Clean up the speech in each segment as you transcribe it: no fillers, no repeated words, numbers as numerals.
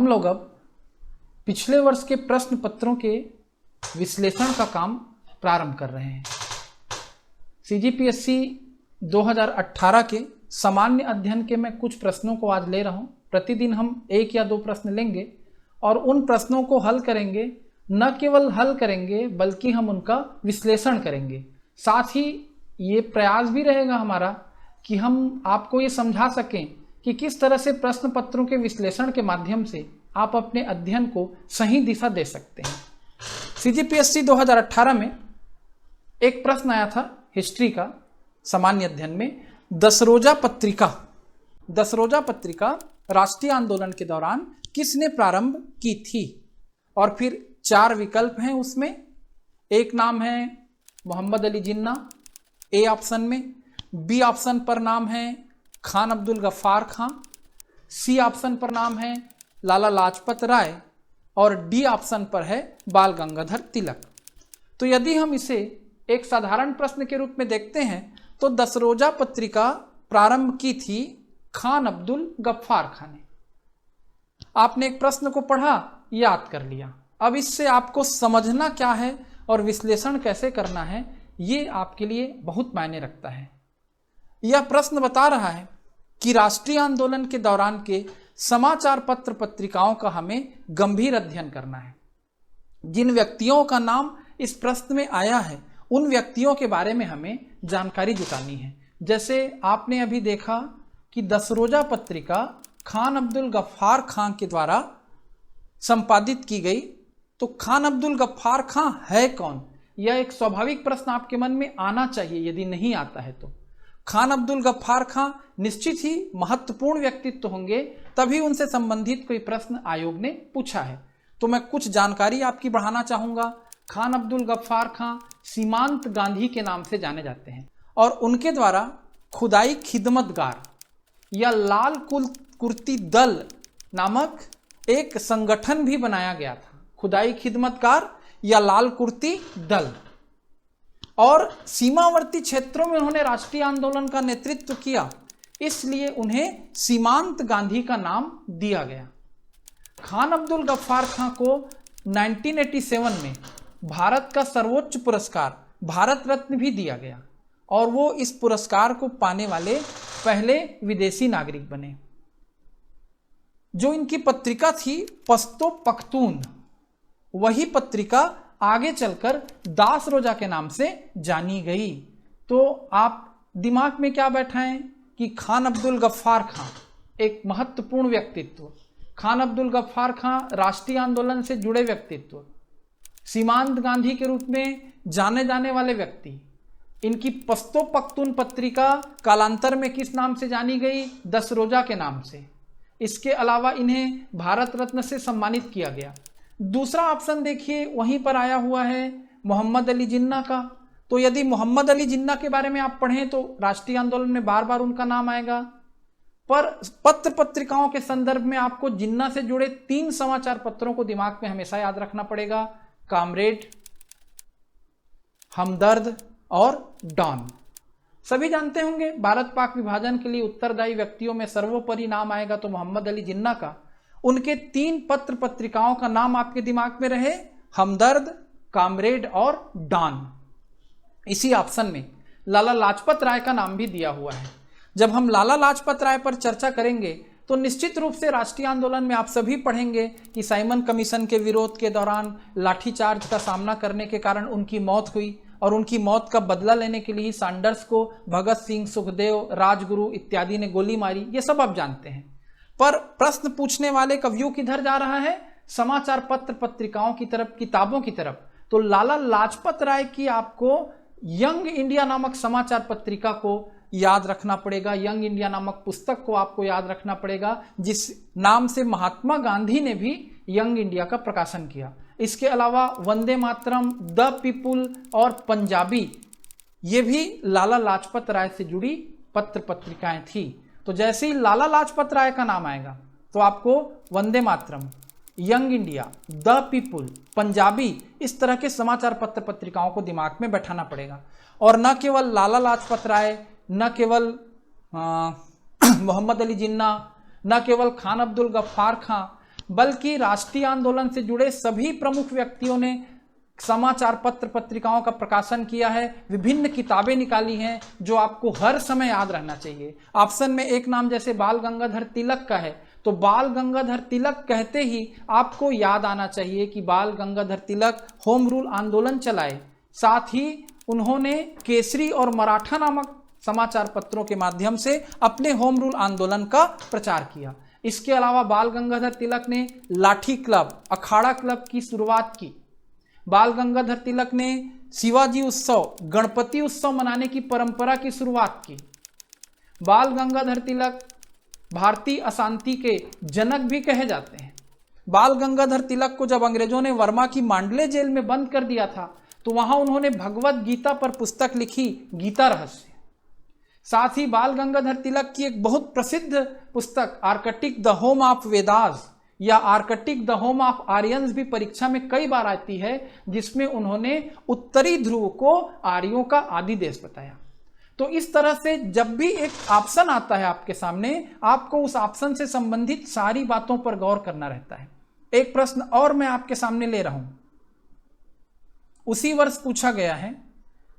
हम लोग अब पिछले वर्ष के प्रश्न पत्रों के विश्लेषण का काम प्रारंभ कर रहे हैं। सीजीपीएससी 2018 के सामान्य अध्ययन के मैं कुछ प्रश्नों को आज ले रहा हूं। प्रतिदिन हम 1 या 2 प्रश्न लेंगे और उन प्रश्नों को हल करेंगे। न केवल हल करेंगे बल्कि हम उनका विश्लेषण करेंगे। साथ ही ये प्रयास भी रहेगा हमारा कि हम आपको ये समझा सकें कि किस तरह से प्रश्न पत्रों के विश्लेषण के माध्यम से आप अपने अध्ययन को सही दिशा दे सकते हैं। सीजीपीएससी 2018 में एक प्रश्न आया था हिस्ट्री का सामान्य अध्ययन में, दसरोजा पत्रिका राष्ट्रीय आंदोलन के दौरान किसने प्रारंभ की थी। और फिर 4 विकल्प हैं उसमें। एक नाम है मोहम्मद अली जिन्ना ए ऑप्शन में, बी ऑप्शन पर नाम है खान अब्दुल गफ्फार खां, सी ऑप्शन पर नाम है लाला लाजपत राय और डी ऑप्शन पर है बाल गंगाधर तिलक। तो यदि हम इसे एक साधारण प्रश्न के रूप में देखते हैं तो दसरोजा पत्रिका प्रारंभ की थी खान अब्दुल गफ्फार खां ने। आपने एक प्रश्न को पढ़ा, याद कर लिया। अब इससे आपको समझना क्या है और विश्लेषण कैसे करना है, ये आपके लिए बहुत मायने रखता है। यह प्रश्न बता रहा है कि राष्ट्रीय आंदोलन के दौरान के समाचार पत्र पत्रिकाओं का हमें गंभीर अध्ययन करना है। जिन व्यक्तियों का नाम इस प्रश्न में आया है उन व्यक्तियों के बारे में हमें जानकारी जुटानी है। जैसे आपने अभी देखा कि दसरोजा पत्रिका खान अब्दुल गफ्फार खां के द्वारा संपादित की गई, तो खान अब्दुल गफ्फार खां है कौन? यह एक स्वाभाविक प्रश्न आपके मन में आना चाहिए। यदि नहीं आता है तो खान अब्दुल गफ्फार खां निश्चित ही महत्वपूर्ण व्यक्तित्व होंगे, तभी उनसे संबंधित कोई प्रश्न आयोग ने पूछा है। तो मैं कुछ जानकारी आपकी बढ़ाना चाहूंगा। खान अब्दुल गफ्फार खां सीमांत गांधी के नाम से जाने जाते हैं और उनके द्वारा खुदाई खिदमतगार या लाल कुर्ती दल नामक एक संगठन भी बनाया गया था। खुदाई खिदमतगार या लाल कुर्ती दल, और सीमावर्ती क्षेत्रों में उन्होंने राष्ट्रीय आंदोलन का नेतृत्व किया, इसलिए उन्हें सीमांत गांधी का नाम दिया गया। खान अब्दुल गफ्फार खां को 1987 में भारत का सर्वोच्च पुरस्कार भारत रत्न भी दिया गया और वो इस पुरस्कार को पाने वाले पहले विदेशी नागरिक बने। जो इनकी पत्रिका थी पश्तो पख्तून, वही पत्रिका आगे चलकर दास रोजा के नाम से जानी गई। तो आप दिमाग में क्या बैठाएं कि खान अब्दुल गफ्फार खां एक महत्वपूर्ण व्यक्तित्व, खान अब्दुल गफ्फार खां राष्ट्रीय आंदोलन से जुड़े व्यक्तित्व, सीमांत गांधी के रूप में जाने जाने वाले व्यक्ति। इनकी पश्तो पख्तून पत्रिका कालांतर में किस नाम से जानी गई? दसरोजा के नाम से। इसके अलावा इन्हें भारत रत्न से सम्मानित किया गया। दूसरा ऑप्शन देखिए, वहीं पर आया हुआ है मोहम्मद अली जिन्ना का। तो यदि मोहम्मद अली जिन्ना के बारे में आप पढ़ें तो राष्ट्रीय आंदोलन में बार बार उनका नाम आएगा, पर पत्र पत्रिकाओं के संदर्भ में आपको जिन्ना से जुड़े 3 समाचार पत्रों को दिमाग में हमेशा याद रखना पड़ेगा, कामरेड, हमदर्द और डॉन। सभी जानते होंगे भारत पाक विभाजन के लिए उत्तरदायी व्यक्तियों में सर्वोपरि नाम आएगा तो मोहम्मद अली जिन्ना का। उनके 3 पत्र पत्रिकाओं का नाम आपके दिमाग में रहे, हमदर्द, कामरेड और डॉन। इसी ऑप्शन में लाला लाजपत राय का नाम भी दिया हुआ है। जब हम लाला लाजपत राय पर चर्चा करेंगे तो निश्चित रूप से राष्ट्रीय आंदोलन में आप सभी पढ़ेंगे कि साइमन कमीशन के विरोध के दौरान लाठीचार्ज का सामना करने के कारण उनकी मौत हुई और उनकी मौत का बदला लेने के लिए सैंडर्स को भगत सिंह, सुखदेव, राजगुरु इत्यादि ने गोली मारी। ये सब आप जानते हैं। पर प्रश्न पूछने वाले का व्यू किधर जा रहा है? समाचार पत्र पत्रिकाओं की तरफ, किताबों की तरफ। तो लाला लाजपत राय की आपको यंग इंडिया नामक समाचार पत्रिका को याद रखना पड़ेगा, यंग इंडिया नामक पुस्तक को आपको याद रखना पड़ेगा, जिस नाम से महात्मा गांधी ने भी यंग इंडिया का प्रकाशन किया। इसके अलावा वंदे मातरम, द पीपुल और पंजाबी, ये भी लाला लाजपत राय से जुड़ी पत्र पत्रिकाएं थी। तो जैसे ही लाला लाजपत राय का नाम आएगा तो आपको Vande Mataram, Young India, The People, Punjabi, इस तरह के समाचार पत्र पत्रिकाओं को दिमाग में बैठाना पड़ेगा। और न केवल लाला लाजपत राय, न केवल मोहम्मद अली जिन्ना, न केवल खान अब्दुल गफ्फार खां, बल्कि राष्ट्रीय आंदोलन से जुड़े सभी प्रमुख व्यक्तियों ने समाचार पत्र पत्रिकाओं का प्रकाशन किया है, विभिन्न किताबें निकाली हैं जो आपको हर समय याद रहना चाहिए। ऑप्शन में एक नाम जैसे बाल गंगाधर तिलक का है, तो बाल गंगाधर तिलक कहते ही आपको याद आना चाहिए कि बाल गंगाधर तिलक होम रूल आंदोलन चलाए, साथ ही उन्होंने केसरी और मराठा नामक समाचार पत्रों के माध्यम से अपने होम रूल आंदोलन का प्रचार किया। इसके अलावा बाल गंगाधर तिलक ने लाठी क्लब, अखाड़ा क्लब की शुरुआत की। बाल गंगाधर तिलक ने शिवाजी उत्सव, गणपति उत्सव मनाने की परंपरा की शुरुआत की। बाल गंगाधर तिलक भारतीय अशांति के जनक भी कहे जाते हैं। बाल गंगाधर तिलक को जब अंग्रेजों ने वर्मा की मांडले जेल में बंद कर दिया था तो वहां उन्होंने भगवत गीता पर पुस्तक लिखी, गीता रहस्य। साथ ही बाल गंगाधर तिलक की एक बहुत प्रसिद्ध पुस्तक Arctic the home of Vedas या Arctic the home of Aryans भी परीक्षा में कई बार आती है, जिसमें उन्होंने उत्तरी ध्रुव को आर्यों का आदि देश बताया। तो इस तरह से जब भी एक ऑप्शन आता है आपके सामने, आपको उस ऑप्शन से संबंधित सारी बातों पर गौर करना रहता है। एक प्रश्न और मैं आपके सामने ले रहा हूं, उसी वर्ष पूछा गया है,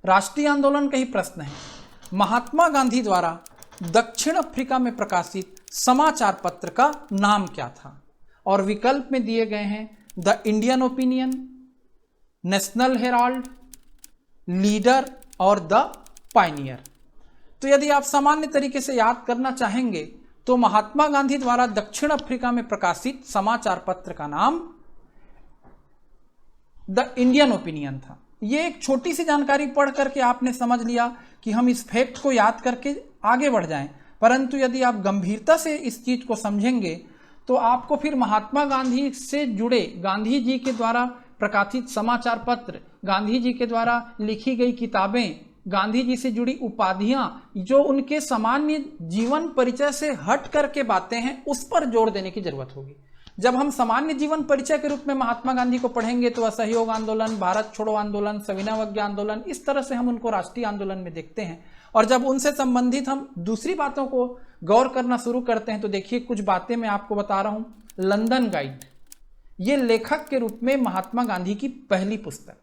राष्ट्रीय आंदोलन का ही प्रश्न है। महात्मा गांधी द्वारा दक्षिण अफ्रीका में प्रकाशित समाचार पत्र का नाम क्या था? और विकल्प में दिए गए हैं the Indian opinion, national Herald, leader और द पायनियर। तो यदि आप सामान्य तरीके से याद करना चाहेंगे तो महात्मा गांधी द्वारा दक्षिण अफ्रीका में प्रकाशित समाचार पत्र का नाम द इंडियन ओपिनियन था। ये एक छोटी सी जानकारी पढ़ करके आपने समझ लिया कि हम इस फैक्ट को याद करके आगे बढ़ जाएं, परंतु यदि आप गंभीरता से इस चीज को समझेंगे तो आपको फिर महात्मा गांधी से जुड़े गांधी जी के द्वारा प्रकाशित समाचार पत्र, गांधी जी के द्वारा लिखी गई किताबें, गांधी जी से जुड़ी उपाधियां, जो उनके सामान्य जीवन परिचय से हट करके बातें हैं, उस पर जोर देने की जरूरत होगी। जब हम सामान्य जीवन परिचय के रूप में महात्मा गांधी को पढ़ेंगे तो असहयोग आंदोलन, भारत छोड़ो आंदोलन, सविनय आंदोलन, इस तरह से हम उनको राष्ट्रीय आंदोलन में देखते हैं। और जब उनसे संबंधित हम दूसरी बातों को गौर करना शुरू करते हैं तो देखिए कुछ बातें मैं आपको बता रहा हूं। लंदन गाइड, ये लेखक के रूप में महात्मा गांधी की पहली पुस्तक।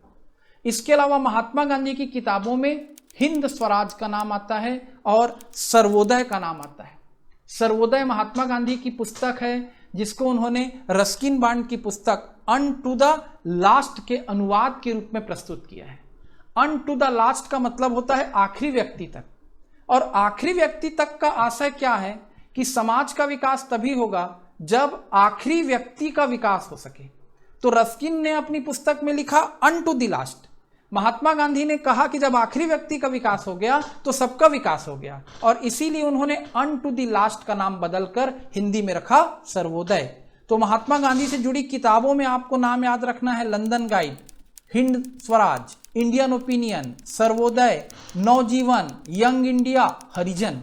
इसके अलावा महात्मा गांधी की किताबों में हिंद स्वराज का नाम आता है और सर्वोदय का नाम आता है। सर्वोदय महात्मा गांधी की पुस्तक है जिसको उन्होंने रस्किन बॉन्ड की पुस्तक अन टू द लास्ट के अनुवाद के रूप में प्रस्तुत किया है। अन टू द लास्ट का मतलब होता है आखिरी व्यक्ति तक, और आखिरी व्यक्ति तक का आशय क्या है कि समाज का विकास तभी होगा जब आखिरी व्यक्ति का विकास हो सके। तो रस्किन ने अपनी पुस्तक में लिखा अन to the last. Mahatma Gandhi ने कहा कि जब आखिरी व्यक्ति का विकास हो गया तो सबका विकास हो गया, और इसीलिए उन्होंने अन टू द लास्ट का नाम बदलकर हिंदी में रखा सर्वोदय। तो महात्मा गांधी से जुड़ी किताबों में आपको नाम याद रखना है London Guide, Hind Swaraj, Indian Opinion, Sarvodaya, Navajivan, Young India, Harijan,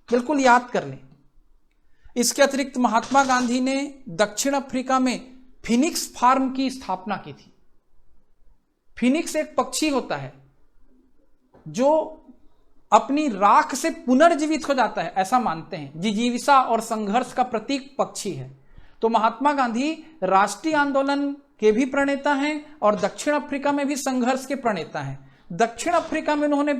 बिल्कुल याद कर लें। इसके अतिरिक्त महात्मा गांधी ने दक्षिण अफ्रीका में फिनिक्स फार्म की स्थापना की थी। फिनिक्स एक पक्षी होता है जो अपनी राख से पुनर्जीवित हो जाता है, ऐसा मानते हैं। जिजीविका और संघर्ष का प्रतीक पक्षी है। तो महात्मा गांधी राष्ट्रीय आंदोलन के भी प्रणेता हैं और दक्षिण अफ्रीका में भी संघर्ष के प्रणेता हैं। दक्षिण अफ्रीका में उन्होंने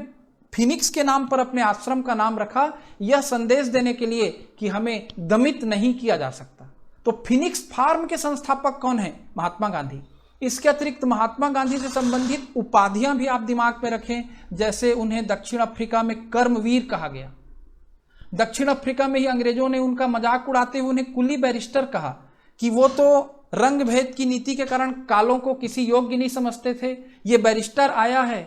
फिनिक्स के नाम पर अपने आश्रम का नाम रखा, यह संदेश देने के लिए कि हमें दमित नहीं किया जा सकता। तो फिनिक्स फार्म के संस्थापक कौन है? महात्मा गांधी। इसके अतिरिक्त महात्मा गांधी से संबंधित उपाधियां भी आप दिमाग में रखें, जैसे उन्हें दक्षिण अफ्रीका में कर्मवीर कहा गया। दक्षिण अफ्रीका में ही अंग्रेजों ने उनका मजाक उड़ाते हुए उन्हें कुली बैरिस्टर कहा कि वो तो रंग भेद की नीति के कारण कालों को किसी योग्य नहीं समझते थे, ये बैरिस्टर आया है,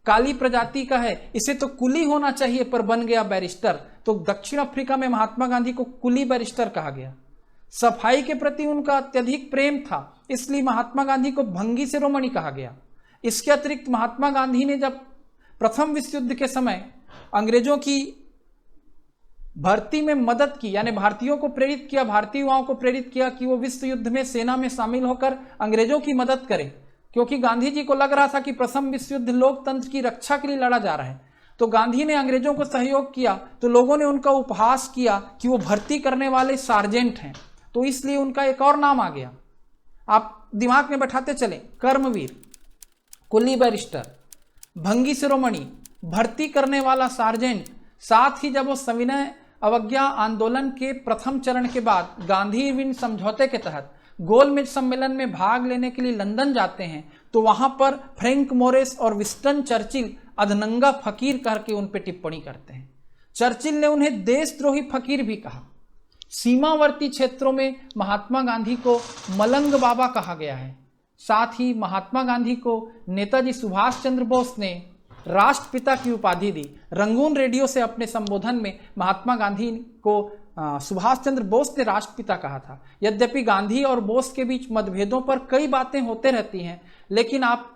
काली प्रजाति का है, इसे तो कुली होना चाहिए, पर बन गया बैरिस्टर। तो दक्षिण अफ्रीका में महात्मा गांधी को कुली बैरिस्टर कहा गया। सफाई के प्रति उनका अत्यधिक प्रेम था, इसलिए महात्मा गांधी को भंगी शिरोमणि कहा गया। इसके अतिरिक्त महात्मा गांधी ने जब प्रथम विश्व युद्ध के समय अंग्रेजों की भर्ती में मदद की, यानी भारतीयों को प्रेरित किया, भारतीय युवाओं को प्रेरित किया कि वो विश्व युद्ध में सेना में शामिल होकर अंग्रेजों की मदद करें, क्योंकि गांधी जी को लग रहा था कि प्रथम विश्व युद्ध लोकतंत्र की रक्षा के लिए लड़ा जा रहा है। तो गांधी ने अंग्रेजों को सहयोग किया, तो लोगों ने उनका उपहास किया कि वो भर्ती करने वाले सार्जेंट हैं। तो इसलिए उनका एक और नाम आ गया। आप दिमाग में बैठाते चलें, कर्मवीर, कुली बैरिस्टर, भंगी शिरोमणि, भर्ती करने वाला सार्जेंट। साथ ही जब वो सविनय अवज्ञा आंदोलन के प्रथम चरण के बाद गांधी इरविन समझौते के तहत गोलमेज सम्मेलन में भाग लेने के लिए लंदन जाते हैं, तो वहां पर फ्रैंक मोरेस और विंस्टन चर्चिल अधनंगा फकीर करके उन पर टिप्पणी करते हैं। चर्चिल ने उन्हें देशद्रोही फकीर भी कहा। सीमावर्ती क्षेत्रों में महात्मा गांधी को मलंग बाबा कहा गया है। साथ ही महात्मा गांधी को नेताजी सुभाष चंद्र बोस ने राष्ट्रपिता की उपाधि दी। रंगून रेडियो से अपने संबोधन में महात्मा गांधी को सुभाष चंद्र बोस ने राष्ट्रपिता कहा था। यद्यपि गांधी और बोस के बीच मतभेदों पर कई बातें होते रहती हैं, लेकिन आप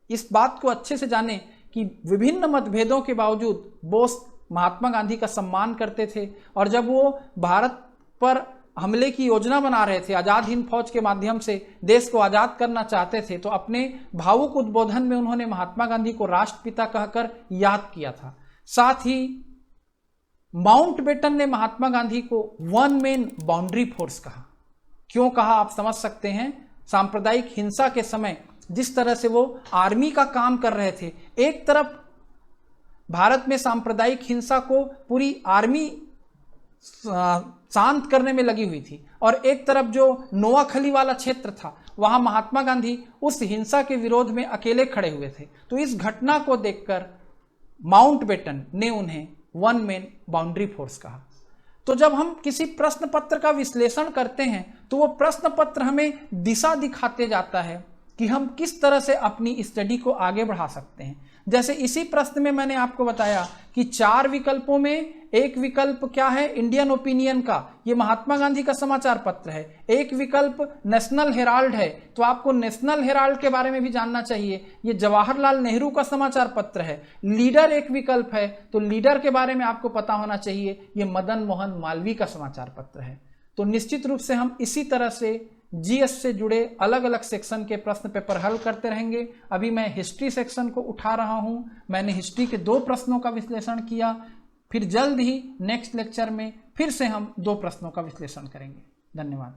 इस बात को अच्छे से जानें कि विभिन्न मतभेदों के बावजूद बोस महात्मा गांधी का सम्मान करते थे, और जब वो भारत पर हमले की योजना बना रहे थे, आज़ाद हिंद फौज के माध्यम से देश को आज़ाद करना चाहते थे, तो अपने भावुक उद्बोधन में उन्होंने महात्मा गांधी को राष्ट्रपिता कहकर याद किया था। साथ ही माउंटबेटन ने महात्मा गांधी को वन मैन बाउंड्री फोर्स कहा। क्यों कहा आप समझ सकते हैं। सांप्रदायिक हिंसा के समय जिस तरह से वो आर्मी का काम कर रहे थे, एक तरफ भारत में सांप्रदायिक हिंसा को पूरी आर्मी शांत करने में लगी हुई थी, और एक तरफ जो नोआखली वाला क्षेत्र था वहां महात्मा गांधी उस हिंसा के विरोध में अकेले खड़े हुए थे। तो इस घटना को देखकर माउंटबेटन ने उन्हें वन मैन बाउंड्री फोर्स कहा। तो जब हम किसी प्रश्न पत्र का विश्लेषण करते हैं तो वो प्रश्न पत्र हमें दिशा दिखाते जाता है कि हम किस तरह से अपनी स्टडी को आगे बढ़ा सकते हैं। जैसे इसी प्रश्न में मैंने आपको बताया कि 4 विकल्पों में एक विकल्प क्या है, इंडियन ओपिनियन का, ये महात्मा गांधी का समाचार पत्र है। एक विकल्प नेशनल हेराल्ड है, तो आपको नेशनल हेराल्ड के बारे में भी जानना चाहिए, ये जवाहरलाल नेहरू का समाचार पत्र है। लीडर एक विकल्प है, तो लीडर के बारे में आपको पता होना चाहिए, ये मदन मोहन मालवीय का समाचार पत्र है। तो निश्चित रूप से हम इसी तरह से जीएस से जुड़े अलग अलग सेक्शन के प्रश्न पेपर हल करते रहेंगे। अभी मैं हिस्ट्री सेक्शन को उठा रहा हूं। मैंने हिस्ट्री के 2 प्रश्नों का विश्लेषण किया, फिर जल्द ही नेक्स्ट लेक्चर में फिर से हम 2 प्रश्नों का विश्लेषण करेंगे। धन्यवाद।